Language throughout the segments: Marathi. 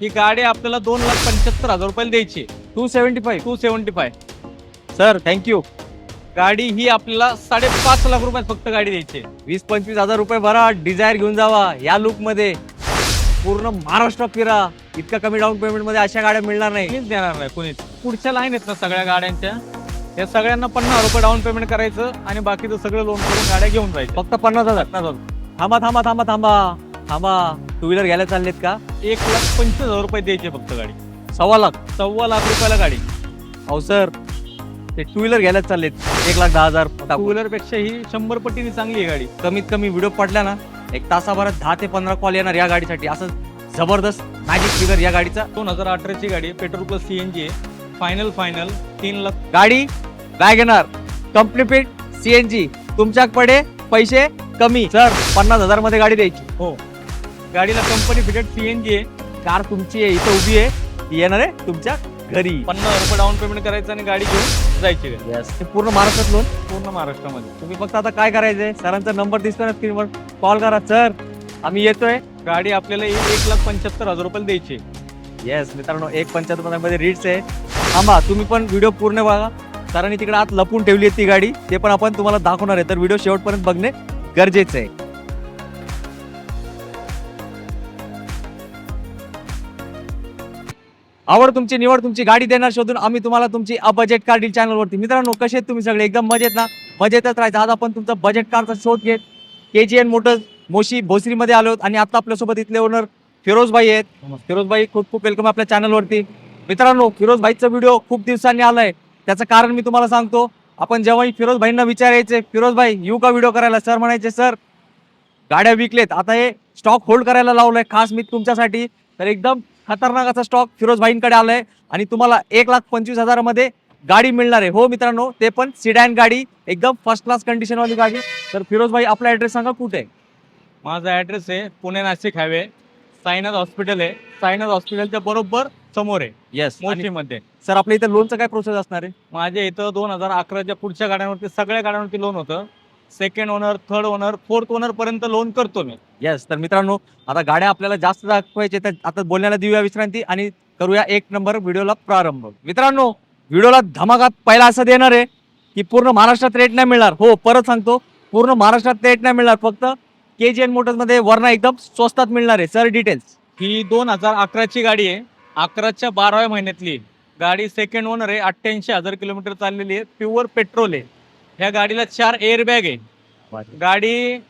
ही गाडी आपल्याला 2,75,000 रुपयाला द्यायची. 275. 275. Sir thank you. गाडी ही आपल्याला 5.5 लाख रुपयात फक्त गाडी द्यायची. 20-25 हजार रुपये भरा, डिझायर घेऊन जावा या लुक मध्ये पूर्ण महाराष्ट्र फिरा. इतका कमी डाऊन पेमेंट मध्ये अशा गाड्या मिळणार नाही. कोणीच देणार नाही कोणीच. पुढच्या लाईन आहेत ना सगळ्या गाड्यांच्या, या सगळ्यांना 50 रुपये डाऊन पेमेंट करायचं आणि बाकीचं सगळं लोन करून गाड्या घेऊन जायचं. फक्त 50,000. थांबा थांबा थांबा थांबा थांबा. टू व्हीलर घ्यायला चाललेत का? 1,25,000 रुपये द्यायचे फक्त गाडी. 1.25 लाख. 1.25 लाख रुपयाला गाडी. अहो सर, ते टू व्हीलर घ्यायला चाललेत 1,10,000. टू व्हीलर पेक्षा ही 100 पटीने चांगली आहे गाडी. कमीत कमी व्हिडिओ पडल्या ना, एक तासाभरात 10 ते 15 कॉल येणार या गाडीसाठी. असं जबरदस्त मॅजिक फिगर या गाडीचा. 2018 ची गाडी, पेट्रोल प्लस सीएनजी आहे. फायनल 3 लाख. गाडी वॅगनर कंपनी फिट सीएनजी. तुमच्याकडे पैसे कमी. सर 50,000 मध्ये गाडी द्यायची. हो, गाडीला कंपनी फिटेड सीएनजी आहे. कार तुमची आहे, इथं उभी आहे, ती येणार आहे तुमच्या घरी. 50 रुपये डाऊन पेमेंट करायचं आणि गाडी घेऊन जायची. ते पूर्ण महाराष्ट्रात लोन. पूर्ण महाराष्ट्रामध्ये. तुम्ही फक्त आता काय करायचंय, सरांचा नंबर दिसतो ना स्क्रीनवर, कॉल करा. सर आम्ही येतोय. गाडी आपल्याला 1,75,000 रुपयाला द्यायची. येस मित्रांनो, 1.75 मध्ये रीड्स आहे. थांबा, तुम्ही पण व्हिडिओ पूर्ण बघा. सरांनी तिकडे आत लपून ठेवली आहे ती गाडी, ते पण आपण तुम्हाला दाखवणार आहे. तर व्हिडिओ शेवटपर्यंत बघणे गरजेचं आहे. आवड तुमची, निवड तुमची, गाडी देणार शोधून आम्ही तुम्हाला तुमची बजेट कार डील चॅनलवरती. मित्रांनो कसे आहेत तुम्ही सगळे? एकदम मजेत ना? मजेतच राहायचं. आज आपण तुमचा बजेट कारचा शोध घेत KGN मोटर्स मोशी भोसरीमध्ये आलो आहोत आणि आता आपल्यासोबत इथले ओनर फिरोज भाई आहेत. फिरोज भाई, खूप खूप वेलकम आपल्या चॅनलवरती. मित्रांनो, फिरोज भाईचा व्हिडिओ खूप दिवसांनी आलाय. त्याचं कारण मी तुम्हाला सांगतो. आपण जेव्हाही फिरोज भाईंना विचारायचे, फिरोज भाई येऊ का व्हिडिओ करायला, सर म्हणायचे सर गाड्या विकलेत, आता हे स्टॉक होल्ड करायला लावलंय खास मी तुमच्यासाठी. तर एकदम खतरनाक असा स्टॉक फिरोज भाईंकडे आलाय आणि तुम्हाला 1,25,000 मध्ये गाडी मिळणार आहे. हो मित्रांनो, ते पण सिडॅन गाडी, एकदम फर्स्ट क्लास कंडिशन वाली गाडी. तर फिरोज भाई आपला ऍड्रेस सांगा, कुठे आहे? माझा ऍड्रेस आहे पुणे नाशिक हायवे, साईनाथ हॉस्पिटल आहे. साईनाथ हॉस्पिटलच्या बरोबर समोर आहे, येस. मोशीमध्ये. सर आपल्या इथे लोनचं काय प्रोसेस असणार आहे? माझ्या इथं 2011च्या पुढच्या गाड्यांवरती, सगळ्या गाड्यांवरती लोन होतं. Second owner, third owner, fourth owner पर्यंत लोन करतो मी. येस. तर मित्रांनो, आता गाड्या आपल्याला जास्त दाखवायचे, तर आता बोलण्याला देऊया विश्रांती आणि करूया 1 नंबर व्हिडिओला प्रारंभ. मित्रांनो, व्हिडिओला धमाकात पहिला असं देणार आहे की पूर्ण महाराष्ट्रात रेट नाही मिळणार. हो, परत सांगतो, पूर्ण महाराष्ट्रात रेट नाही मिळणार. फक्त KGN मोटर्स मध्ये वरना एकदम स्वस्तात मिळणार आहे. Sir details. ही 2011ची गाडी आहे. 11च्या 12व्या महिन्यातली गाडी. सेकंड ओनर आहे. 88,000 किलोमीटर चाललेली आहे. प्युअर पेट्रोल आहे. ह्या गाडीला 4 एअर बॅग आहे.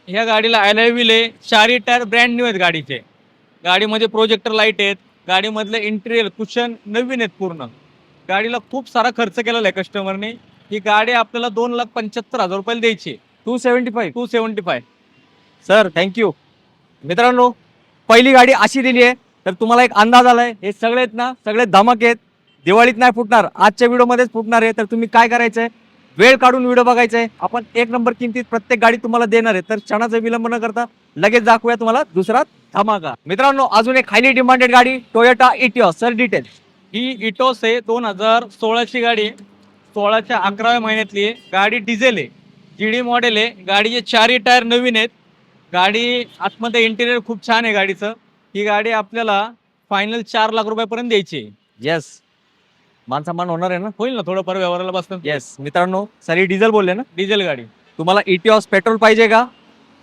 ह्या गाडीला अलॉय व्हील आहे. 4ही टायर ब्रँड न्यू आहेत गाडीचे. गाडीमध्ये प्रोजेक्टर लाईट आहेत. गाडीमधलं इंटिरियर कुशन नवीन आहेत पूर्ण. गाडीला खूप सारा खर्च केलेला आहे कस्टमरने. ही गाडी आपल्याला 2,75,000 रुपयाला द्यायची. 275. Sir thank you. मित्रांनो, पहिली गाडी अशी दिली आहे, तर तुम्हाला एक अंदाज आलाय. हे सगळे आहेत ना, सगळे धमक आहेत. दिवाळीत नाही फुटणार, आजच्या व्हिडिओमध्येच फुटणार आहे. तर तुम्ही काय करायचंय, वेळ काढून व्हिडिओ बघायचाय. आपण 1 नंबर किमतीत प्रत्येक गाडी तुम्हाला देणार आहे. तर क्षणाचा विलंब न करता लगेच दाखवूया तुम्हाला दुसरा धमाका. मित्रांनो, अजून एक हायली डिमांडेड गाडी, टोयोटा इटिओस. Sir details. ही इटोस आहे. 2016ची गाडी आहे. 16च्या 11व्या महिन्यातली आहे. गाडी डिझेल आहे. GD मॉडेल आहे. गाडीचे 4ही टायर नवीन आहेत. गाडी आतमध्ये इंटिरियर खूप छान आहे गाडीचं. ही गाडी आपल्याला फायनल 4 लाख रुपयापर्यंत द्यायची आहे. येस. मानसन्मान होणार आहे ना? होईल ना थोडंफार व्यवहाराला बसतं. येस. मित्रांनो, सर ही डिझेल बोलले ना? डिझेल गाडी. तुम्हाला इटिओस पेट्रोल पाहिजे का?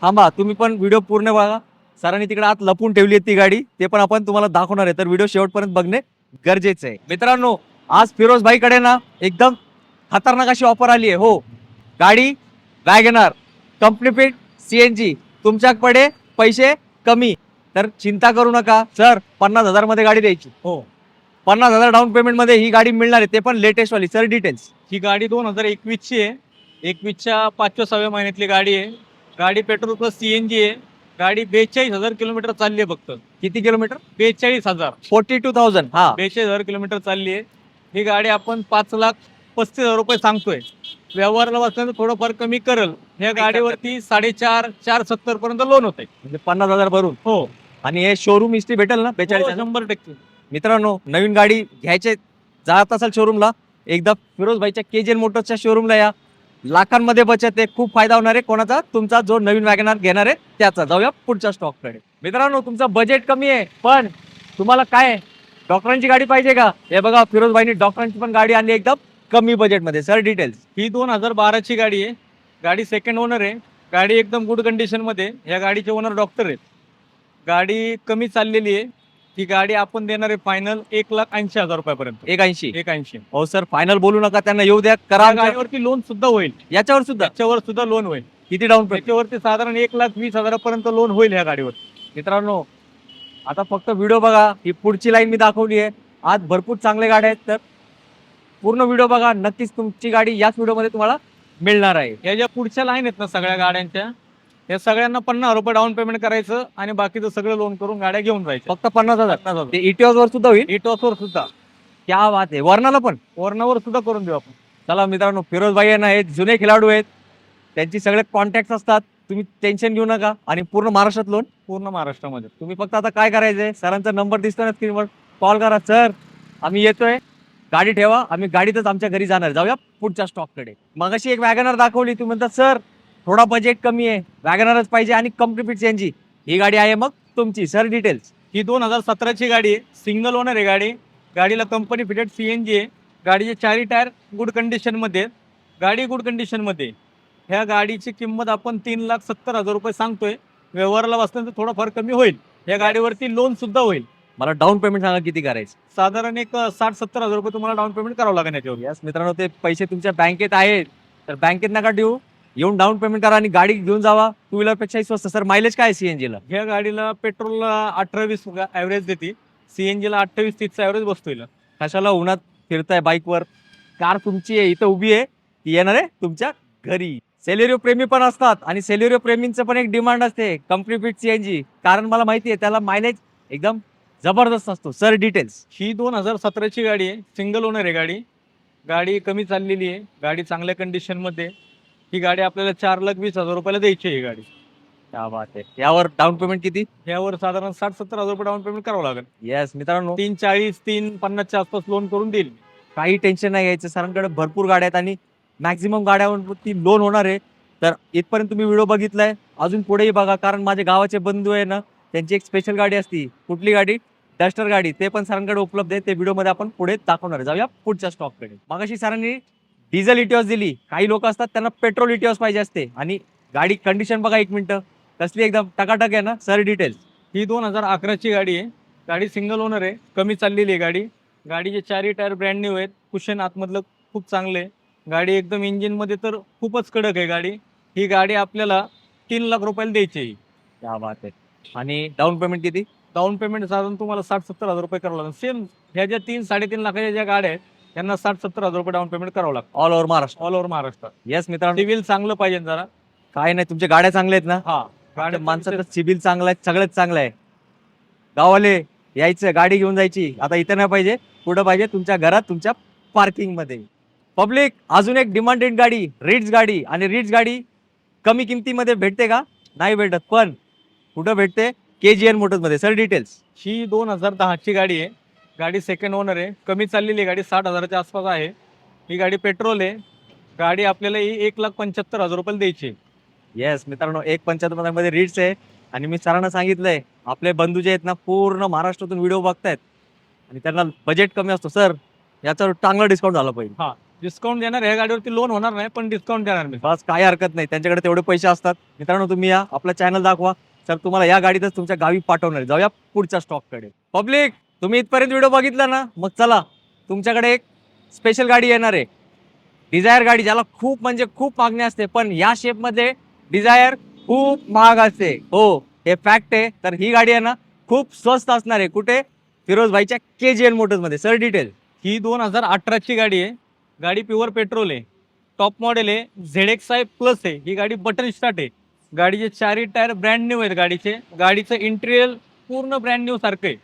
थांबा, तुम्ही पण व्हिडिओ पूर्ण बघा. सरांनी तिकडे आत लपून ठेवली आहे ती गाडी, ते पण आपण तुम्हाला दाखवणार आहे. तर व्हिडिओ शेवटपर्यंत बघणे गरजेचं आहे. मित्रांनो, आज फिरोज भाईकडे ना एकदम खतरनाक अशी ऑफर आली आहे. हो, गाडी वॅगनर कंपनी फिट CNG. तुमच्याकडे पैसे कमी, तर चिंता करू नका. सर 50,000 मध्ये गाडी द्यायची. हो, 50,000 डाऊन पेमेंट मध्ये ही गाडी मिळणार आहे, ते पण लेटेस्ट वाली. Sir details. ही गाडी 2021ची आहे. 21च्या 5व्या महिन्यातली गाडी आहे. गाडी पेट्रोल प्लस CNG आहे. गाडी 42,000 किलोमीटर चालली आहे फक्त. किती किलोमीटर? 42,000. 42,000. हा, 42,000 किलोमीटर चालली आहे. ही गाडी आपण 5,35,000 रुपये सांगतोय. व्यवहाराला बसल्यानंतर थोडंफार कमी करल. ह्या गाडीवरती 4.5 पर्यंत लोन होत आहे. म्हणजे 50,000 भरून. हो, आणि हे शोरूम हिस्ट्री भेटेल ना? 42. 100%. मित्रांनो, नवीन गाडी घ्यायचे जात असाल शोरूमला, एकदा फिरोज भाईच्या KGN मोटर्सच्या शोरूमला या. लाखांमध्ये बचत आहे, खूप फायदा होणार आहे. कोणाचा? तुमचा जो नवीन वॅगनर घेणार आहे त्याचा. जाऊया पुढच्या स्टॉककडे. मित्रांनो, तुमचं बजेट कमी आहे, पण तुम्हाला काय डॉक्टरांची गाडी पाहिजे का? हे बघा फिरोजबाईंनी डॉक्टरांची पण गाडी आणली एकदम कमी बजेटमध्ये. Sir details. ही 2012ची गाडी आहे. गाडी सेकंड ओनर आहे. गाडी एकदम गुड कंडिशन मध्ये. या गाडीचे ओनर डॉक्टर आहेत. गाडी कमी चाललेली आहे. ही गाडी आपण देणार आहे फायनल 1,80,000 रुपयापर्यंत. 180. 180. हो सर, फायनल बोलू नका, त्यांना येऊ द्या, करा. या गाडीवरती लोन सुद्धा होईल. याच्यावर सुद्धा त्याच्यावर सुद्धा लोन होईल. किती डाऊन पेमेंट? त्याच्यावरती साधारण 1,20,000 पर्यंत लोन होईल या गाडीवर. मित्रांनो, आता फक्त व्हिडिओ बघा. ही पुढची लाईन मी दाखवली आहे. आज भरपूर चांगले गाड्या आहेत, तर पूर्ण व्हिडिओ बघा. नक्कीच तुमची गाडी याच व्हिडिओमध्ये तुम्हाला मिळणार आहे. या ज्या पुढच्या लाईन आहेत ना सगळ्या गाड्यांच्या, या सगळ्यांना 50,000 रुपये डाऊन पेमेंट करायचं आणि बाकीचं सगळं लोन करून गाड्या घेऊन जायचं. फक्त 50,000. 50,000. ते इटिओस वर सुद्धा होईल. इटॉसवर सुद्धा, क्या बात आहे. वर्णाला पण. वर्णावर सुद्धा करून देऊ आपण. चला मित्रांनो, फिरोजबाई यांना हे जुने खेळाडू आहेत, त्यांची सगळे कॉन्टॅक्ट असतात. तुम्ही टेन्शन घेऊ नका. आणि पूर्ण महाराष्ट्रात लोन. पूर्ण महाराष्ट्रामध्ये. तुम्ही फक्त आता काय करायचंय, सरांचा नंबर दिसतो ना स्क्रीनवर, कॉल करा. सर आम्ही येतोय, गाडी ठेवा, आम्ही गाडीतच आमच्या घरी जाणार. जाऊया पुढच्या स्टॉककडे. मगाशी एक वॅगनर दाखवली, तुम्ही म्हणतात सर थोडा बजेट कमी आहे, वॅगनरच पाहिजे आणि कम्प्लीट सीएनजी. ही गाडी आहे मग तुमची. Sir details. ही 2017ची गाडी आहे. सिंगल ओनर आहे गाडी. गाडीला कंपनी फिटेड सीएनजी आहे. गाडीचे चारही टायर गुड कंडिशन मध्ये आहेत. गाडी गुड कंडिशन मध्ये आहे. ह्या गाडीची किंमत आपण 3,70,000 रुपये सांगतोय. व्यवहाराला बसल्यानंतर थोडंफार कमी होईल. या गाडीवरती लोन सुद्धा होईल. मला डाऊन पेमेंट सांगा किती करायचं. साधारण एक 60-70,000 रुपये तुम्हाला डाऊन पेमेंट करावं लागेल याच्यावर. यस मित्रांनो, ते पैसे तुमच्या बँकेत आहेत, तर बँकेत नका देऊ, येऊन डाऊन पेमेंट करा आणि गाडी घेऊन जावा. टू व्हीलर पेक्षाही स्वस्त. सर मायलेज काय सीएनजी ला? ह्या गाडीला पेट्रोलला 18-20 ॲव्हरेज देते. सीएनजीला 28-30चा ॲव्हरेज बसतो हिला. कशाला उन्हात फिरताय बाईकवर? कार तुमची आहे, इथं उभी आहे, ती येणार आहे तुमच्या घरी. सेलेरिओ प्रेमी पण असतात आणि सेलेरिओ प्रेमींचं पण एक डिमांड असते कंपनी फिट सीएनजी, कारण मला माहिती आहे त्याला मायलेज एकदम जबरदस्त असतो. Sir details. ही 2017ची गाडी आहे. सिंगल ओनर आहे गाडी. गाडी कमी चाललेली आहे. गाडी चांगल्या कंडिशनमध्ये आहे. ही गाडी आपल्याला 4,20,000 रुपयाला द्यायची आहे ही गाडी. क्या बात आहे. यावर डाऊन पेमेंट किती? यावर साधारण 60-70,000 रुपये डाऊन पेमेंट करावं लागेल. येस मित्रांनो, 3,40, 3,50च्या आसपास लोन करून देईल. काही टेन्शन नाही घ्यायचं. सरांकडे भरपूर गाड्या आहेत आणि मॅक्झिमम गाड्यावरती लोन होणार आहे. तर इथपर्यंत तुम्ही व्हिडिओ बघितलाय, अजून पुढेही बघा, कारण माझे गावाचे बंधू आहे ना, त्यांची एक स्पेशल गाडी असती. कुठली गाडी? डस्टर गाडी. ते पण सरांकडे उपलब्ध आहे. ते व्हिडिओमध्ये आपण पुढे दाखवणार आहे. जाऊया पुढच्या स्टॉककडे. मगाशी सरांनी डिझेल इटिओस दिली. काही लोक असतात त्यांना पेट्रोल इटिओस पाहिजे असते. आणि गाडी कंडिशन बघा एक मिनिटं, कसली एकदम टकाटक आहे ना. Sir details. ही 2011ची गाडी आहे. गाडी सिंगल ओनर आहे. कमी चाललेली आहे गाडी. गाडीचे चारही टायर ब्रँड न्यू आहेत. कुशन आतमधलं खूप चांगलं आहे. गाडी एकदम इंजिनमध्ये तर खूपच कडक आहे गाडी. ही गाडी आपल्याला 3,00,000 रुपयाला द्यायची आहे. क्या बात आहे. आणि डाऊन पेमेंट किती? डाऊन पेमेंट साधारण तुम्हाला 60-70,000 रुपये करावं लागेल. सेम ह्या ज्या 3-3.5 लाखाच्या ज्या गाड्या आहेत त्यांना 60-70,000 रुपये डाऊन पेमेंट करावं लागतं. All over Maharashtra. All over महाराष्ट्रात. येस मित्रांनो, सिव्हिल चांगलं पाहिजे जरा. काय नाही, तुमच्या गाड्या चांगल्या आहेत ना. हा, गाड्या माणसाचं सिबिल चांगलं आहे, सगळंच चांगलं आहे. गावाले यायचं, गाडी घेऊन जायची. आता इथं नाही पाहिजे, कुठं पाहिजे? तुमच्या घरात, तुमच्या पार्किंग मध्ये. पब्लिक, अजून एक डिमांडेड गाडी, रिट्स गाडी. आणि रिट्स गाडी कमी किमतीमध्ये भेटते का? नाही भेटत. पण कुठं भेटते? KGN मोटर्स मध्ये. Sir details. ही 2010ची गाडी आहे. गाडी सेकंड ओनर आहे. कमी चाललेली आहे गाडी, 60,000च्या आसपास आहे. ही गाडी पेट्रोल आहे. गाडी आपल्याला ही 1,75,000 रुपयाला द्यायची. येस मित्रांनो, 1,75 मध्ये रिट्स आहे. आणि मी सरांना सांगितलंय, आपले बंधू जे आहेत ना, पूर्ण महाराष्ट्रातून व्हिडिओ बघतायत आणि त्यांना बजेट कमी असतो. सर याच्यावर चांगला डिस्काउंट झाला पाहिजे. हा, डिस्काउंट देणार. ह्या गाडीवरती लोन होणार नाही, पण डिस्काउंट देणार मी. बस, काही हरकत नाही, त्यांच्याकडे तेवढे पैसे असतात. मित्रांनो तुम्ही या, आपला चॅनल दाखवा. सर तुम्हाला या गाडीतच तुमच्या गावी पाठवणार आहे. जाऊया पुढच्या स्टॉककडे. पब्लिक, तुम्ही इथपर्यंत व्हिडिओ बघितला ना, मग चला तुमच्याकडे एक स्पेशल गाडी येणार आहे. डिझायर गाडी, ज्याला खूप म्हणजे खूप मागणी असते, पण या शेपमध्ये डिझायर खूप महाग असते. हो, हे फॅक्ट आहे. तर ही गाडी आहे ना, खूप स्वस्त असणार आहे. कुठे? फिरोजबाईच्या KGN मोटर्स मध्ये. Sir detail. ही 2018ची गाडी आहे. गाडी प्युअर पेट्रोल आहे. टॉप मॉडेल आहे. ZXi प्लस आहे. ही गाडी बटन स्टार्ट आहे. गाडीचे चारही टायर ब्रँड न्यू आहेत गाडीचे. गाडीचं इंटिरियर पूर्ण ब्रँड न्यू सारखं आहे.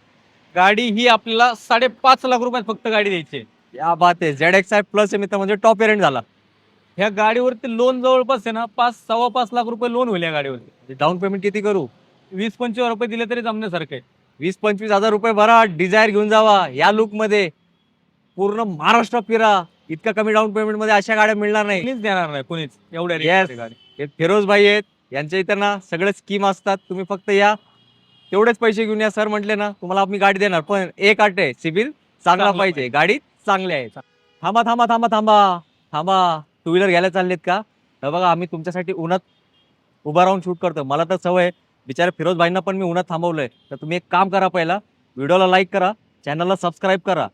गाडी ही आपल्याला 5.5 लाख रुपयात फक्त गाडी द्यायची आहे. या बात आहे. ZXi प्लस आहे मित्र, म्हणजे टॉप वेरियंट झाला. ह्या गाडीवरती लोन जवळपास आहे ना 5-5.25 लाख रुपये लोन होईल या गाडीवरती. डाऊन पेमेंट किती करू? 20-25 रुपये दिले तरी जमण्यासारखं आहे. 20-25 हजार रुपये भरा, डिझायर घेऊन जावा. या लुक मध्ये पूर्ण महाराष्ट्र फिरा. इतका कमी डाऊन पेमेंट मध्ये अशा गाड्या मिळणार नाही. कुणीच देणार नाही, कुणीच एवढ्या Yes. रेटची गाडी. हे फिरोजबाई आहेत, यांच्या इथं ना सगळे स्कीम असतात. तुम्ही फक्त या, तेवढेच पैसे घेऊन या. सर म्हटले ना तुम्हाला आम्ही गाडी देणार, पण एक अट आहे, सिबिल चांगला चांगला पाहिजे, गाडी चांगली आहे. थांबा थांबा थांबा थांबा थांबा, टू व्हीलर घ्यायला चाललेत का? तर बघा आम्ही तुमच्यासाठी उन्हात उभा राहून शूट करतो. मला तर सवय आहे, बिचारे फिरोज भाईंना पण मी उन्हात थांबवलंय. तर तुम्ही एक काम करा, पहिला व्हिडिओला लाईक करा, चॅनलला सबस्क्राईब करा.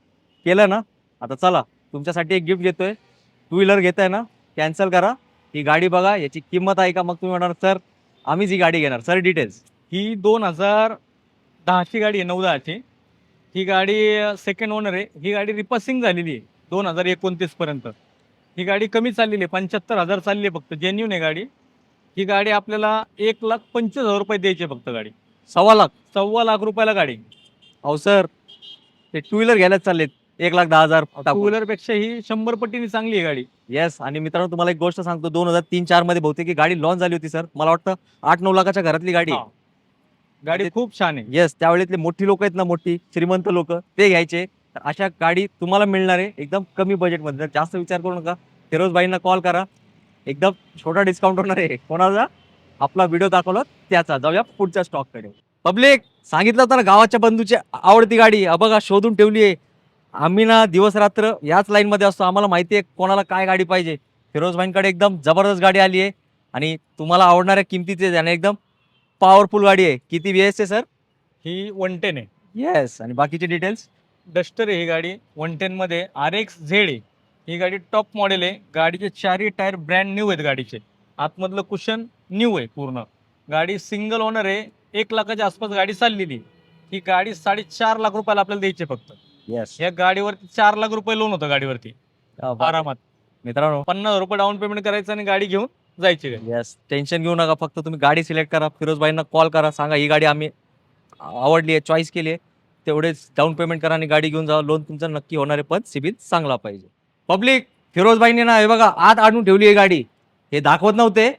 केलं ना? आता चला तुमच्यासाठी एक गिफ्ट घेतोय. टू व्हीलर घेताय ना, कॅन्सल करा. ही गाडी बघा, याची किंमत आहे का? मग तुम्ही म्हणणार सर आम्हीच ही गाडी घेणार. Sir details. ही 2010ची गाडी आहे, 9-10ची. ही गाडी सेकंड ओनर आहे. ही गाडी रिपासिंग झालेली आहे 2029 पर्यंत. ही गाडी कमी चाललेली आहे, 75,000 चालली आहे फक्त, जेन्युन आहे गाडी. ही गाडी आपल्याला 1,25,000 रुपये द्यायची आहे फक्त गाडी. 1,00,000. 1,25,000 रुपयाला गाडी. अहो सर, ते टू व्हीलर घ्यायलाच चाललेत 1,10,000 टू व्हीलर पेक्षा ही 100 पटीने चांगली आहे गाडी. येस. आणि मित्रांनो तुम्हाला एक गोष्ट सांगतो, 2003-4 मध्ये बहुतेक ही गाडी लॉन्च झाली होती सर. मला वाटतं 8-9 लाखाच्या घरातली गाडी. हा. गाडी खूप छान आहे. येस, त्यावेळेतले मोठी लोक आहेत ना, मोठी श्रीमंत लोक, ते घ्यायचे. तर अशा गाडी तुम्हाला मिळणार आहे एकदम कमी बजेटमध्ये. तर जास्त विचार करू नका, फिरोज भाईंना कॉल करा, एकदम छोटा डिस्काउंट होणार आहे. कोणाचा? आपला व्हिडिओ दाखवला त्याचा. जाऊया पुढच्या स्टॉककडे. पब्लिक, सांगितलं होतं ना गावाच्या बंधूची आवडती गाडी, बघा शोधून ठेवली आहे. आम्ही ना दिवस रात्र याच लाईन मध्ये असतो, आम्हाला माहिती आहे कोणाला काय गाडी पाहिजे. फिरोज भाईंकडे एकदम जबरदस्त गाडी आली आहे आणि तुम्हाला आवडणाऱ्या किमतीचे आणि एकदम पॉवरफुल गाडी आहे. किती VS आहे सर? ही 110 आहे. येस. आणि बाकीचे डिटेल्स? डस्टर आहे ही गाडी, 110 मध्ये RX-Z आहे. ही गाडी टॉप मॉडेल आहे. गाडीचे चारही टायर ब्रँड न्यू आहेत गाडीचे. आतमधलं कुशन न्यू आहे पूर्ण. गाडी सिंगल ओनर आहे. 1 लाखाच्या आसपास गाडी चाललेली. ही गाडी 4.5 लाख रुपयाला आपल्याला द्यायची फक्त. येस. या गाडीवरती 4 लाख रुपये लोन होतं गाडीवरती आरामात. मित्रांनो 50,000 रुपये डाऊन पेमेंट करायचं आणि गाडी घेऊन जायची. येस, टेन्शन घेऊ नका, फक्त तुम्ही गाडी सिलेक्ट करा, फिरोज भाईंना कॉल करा, सांगा ही गाडी आम्ही आवडली आहे, चॉईस केली आहे, तेवढेच डाऊन पेमेंट करा आणि गाडी घेऊन जा. लोन तुमचं नक्की होणार आहे, पण सिबिल चांगला पाहिजे. पब्लिक, फिरोज भाईंनी ना हे बघा आत आणून ठेवली आहे गाडी. हे दाखवत नव्हते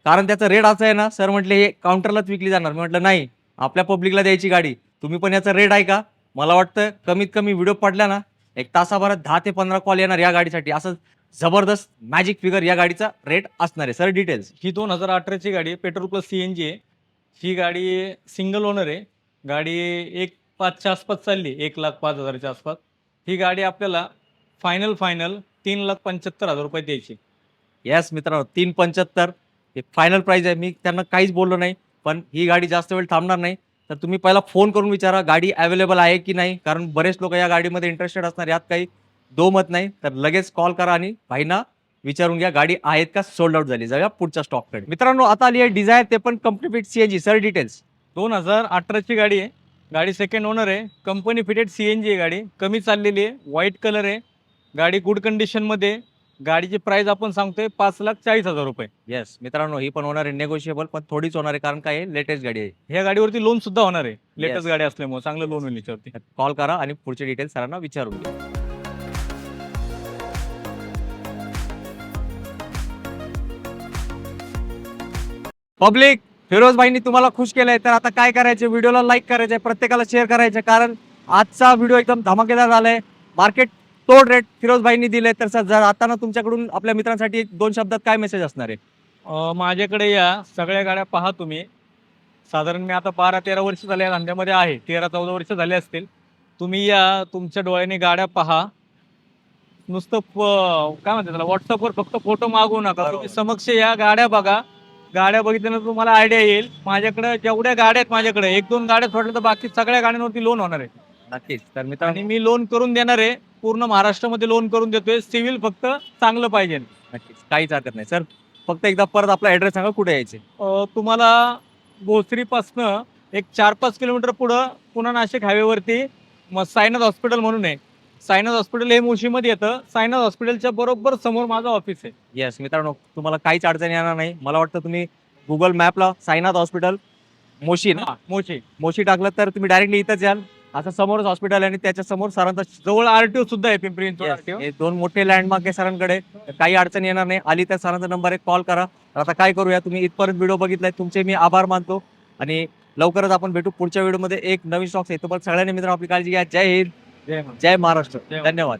कारण त्याचा रेट असा आहे ना. सर म्हटले हे काउंटरलाच विकली जाणार. मी म्हटलं नाही, आपल्या पब्लिकला द्यायची गाडी. तुम्ही पण याचा रेट आहे का? मला वाटतं कमीत कमी व्हिडिओ पडला ना, एक तासाभरात 10 ते 15 कॉल येणार या गाडीसाठी. असं जबरदस्त मॅजिक फिगर या गाडीचा रेट असणार आहे. Sir details? ही 2018ची गाडी आहे, पेट्रोल प्लस CNG आहे. ही गाडी सिंगल ओनर आहे. गाडी 1,05,000च्या आसपास चालली, 1,05,000च्या आसपास. ही गाडी आपल्याला फायनल 3,75,000 रुपये द्यायची. येस मित्रांनो, 3,75 हे फायनल प्राइस आहे. मी त्यांना काहीच बोललो नाही, पण ही गाडी जास्त वेळ थांबणार नाही. तर तुम्ही पहिला फोन करून विचारा गाडी अवेलेबल आहे की नाही, कारण बरेच लोक या गाडीमध्ये इंटरेस्टेड असणार, यात काही दो मत नाही. तर लगेच कॉल करा आणि भाईंना विचारून घ्या गाडी आहेत का, सोल्ड आउट झाली. जाऊया पुढच्या स्टॉककडे. मित्रांनो आता आली आहे डिझायर, ते पण company fit CNG. Sir details? 2018ची गाडी आहे. गाडी सेकंड ओनर आहे. कंपनी फिटेड CNG आहे. गाडी कमी चाललेली आहे. व्हाईट कलर आहे. गाडी गुड कंडिशनमध्ये. गाडीची प्राइस आपण सांगतोय 5,40,000 रुपये. येस मित्रांनो, ही पण होणार आहे नेगोशिएबल, पण थोडीच होणार आहे कारण काय लेटेस्ट गाडी आहे. ह्या गाडीवरती लोन सुद्धा होणार आहे. Yes. लेटेस्ट गाडी असल्यामुळे चांगलं लोन होईल याच्यावरती. कॉल करा आणि पुढचे डिटेल्स सरांना विचारून घ्या. पब्लिक, फिरोज भाईंनी तुम्हाला खुश केलंय, तर आता काय करायचं, व्हिडिओला लाईक करायचंय, प्रत्येकाला शेअर करायचं, कारण आजचा व्हिडिओ एकदम धमाकेदार झालाय. मार्केट तोड रेट फिरोज भाईंनी दिले. तर सर जर आता ना तुमच्याकडून आपल्या मित्रांसाठी 2 शब्दात काय मेसेज असणार आहे? माझ्याकडे या सगळ्या गाड्या पहा तुम्ही. साधारण मी आता 12-13 वर्ष झाले या धंद्यामध्ये आहे. 13-14 वर्ष झाले असतील. तुम्ही या, तुमच्या डोळ्याने गाड्या पहा. नुसतं काय म्हणतात त्याला, व्हॉट्सअपवर फक्त फोटो मागवू नका. तुम्ही समक्ष या, गाड्या बघा. गाड्या बघितल्यानंतर तुम्हाला आयडिया येईल. माझ्याकडे जेवढ्या गाड्या आहेत, माझ्याकडे 1-2 गाड्या सोडल्या तर बाकी सगळ्या गाड्यांवरती लोन होणार आहे. नक्कीच. तर आणि मित्रांनो मी लोन करून देणार आहे. पूर्ण महाराष्ट्रामध्ये लोन करून देतोय. सिव्हिल फक्त चांगलं पाहिजे. नक्कीच काहीच हरकत नाही. सर फक्त एकदा परत आपला ऍड्रेस सांगा, कुठे यायचे? तुम्हाला भोसरीपासनं एक 4-5 किलोमीटर पुढं पुन्हा नाशिक हायवेवरती मग साईनाथ हॉस्पिटल म्हणून आहे. साईनाथ हॉस्पिटल हे मोशीमध्ये येतं. साईनाथ हॉस्पिटलच्या बरोबर समोर माझं ऑफिस आहे. येस मित्रांनो, तुम्हाला काहीच अडचण येणार नाही. मला वाटतं तुम्ही गुगल मॅपला साईनाथ हॉस्पिटल मोशी ना, मोशी टाकलं तर तुम्ही डायरेक्टली इथंच याल. असं समोरच हॉस्पिटल आणि त्याच्या समोर सरांचा जवळ RTO सुद्धा आहे, पिंपरी चिंचवड RTO. हे 2 मोठे लँडमार्क आहे सरांकडे. काही अडचण येणार नाही. आली तर सरांचा नंबर आहे, कॉल करा. आता काय करूया, तुम्ही इथपर्यंत व्हिडिओ बघितलाय, तुमचे मी आभार मानतो आणि लवकरच आपण भेटू पुढच्या व्हिडिओमध्ये एक नवीन स्टॉक आहे. तो पण सगळ्यांनी मित्र आपली काळजी घ्या. जय हिंद, जय महाराष्ट्र. धन्यवाद.